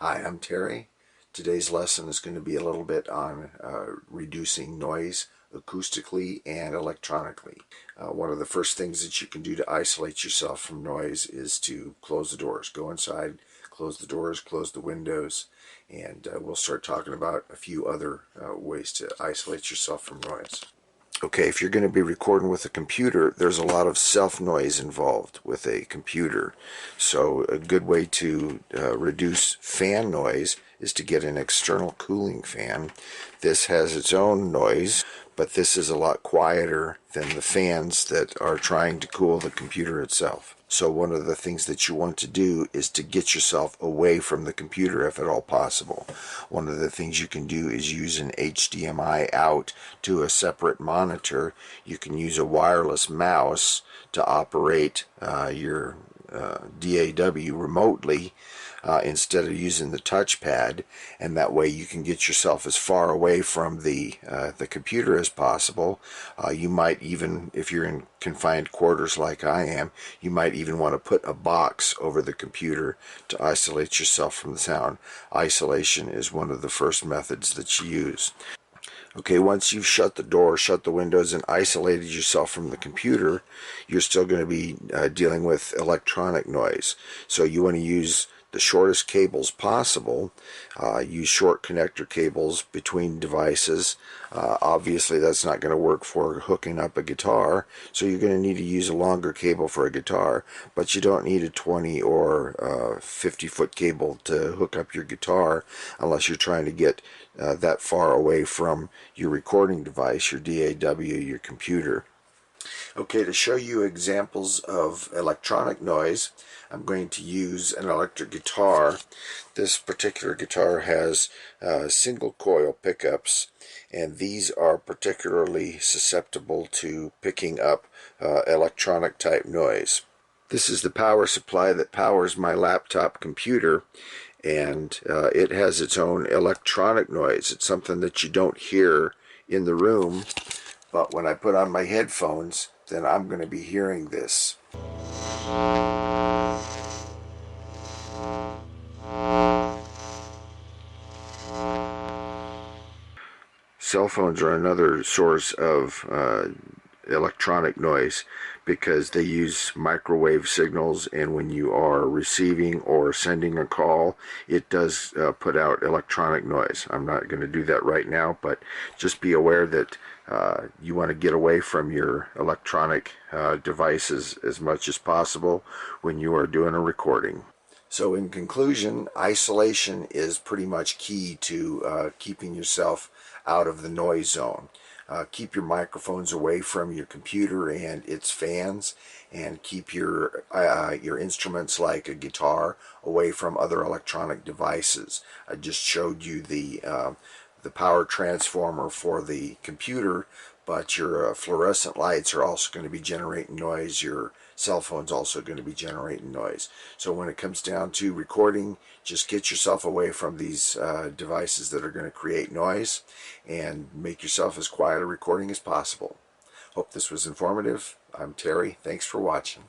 Hi, I'm Terry. Today's lesson is going to be a little bit on reducing noise acoustically and electronically. One of the first things that you can do to isolate yourself from noise is to close the doors. Go inside, close the doors, close the windows, and we'll start talking about a few other ways to isolate yourself from noise. Okay, if you're going to be recording with a computer, there's a lot of self-noise involved with a computer. So a good way to reduce fan noise is to get an external cooling fan. This has its own noise, but this is a lot quieter than the fans that are trying to cool the computer itself. So one of the things that you want to do is to get yourself away from the computer if at all possible. One of the things you can do is use an HDMI out to a separate monitor. You can use a wireless mouse to operate your DAW remotely instead of using the touchpad, and that way you can get yourself as far away from the computer as possible. You might even, if you're in confined quarters like I am, you might even want to put a box over the computer to isolate yourself from the sound. Isolation is one of the first methods that you use. Okay, once you've shut the door, shut the windows, and isolated yourself from the computer, you're still going to be dealing with electronic noise. So you want to use the shortest cables possible. Use short connector cables between devices. Obviously that's not going to work for hooking up a guitar, so you're going to need to use a longer cable for a guitar, but you don't need a 20 or 50-foot cable to hook up your guitar unless you're trying to get that far away from your recording device, your DAW, your computer. Okay, to show you examples of electronic noise, I'm going to use an electric guitar. This particular guitar has single coil pickups, and these are particularly susceptible to picking up electronic type noise. This is the power supply that powers my laptop computer, and it has its own electronic noise. It's something that you don't hear in the room, but when I put on my headphones, then I'm going to be hearing this. Cell phones are another source of electronic noise because they use microwave signals, and when you are receiving or sending a call, it does put out electronic noise. I'm not going to do that right now, but just be aware that you want to get away from your electronic devices as much as possible when you are doing a recording. So in conclusion, isolation is pretty much key to keeping yourself out of the noise zone. Keep your microphones away from your computer and its fans, and keep your instruments like a guitar away from other electronic devices. I just showed you the power transformer for the computer, but your fluorescent lights are also going to be generating noise. Your cell phone's also going to be generating noise. So when it comes down to recording, just get yourself away from these devices that are going to create noise, and make yourself as quiet a recording as possible. Hope this was informative. I'm Terry. Thanks for watching.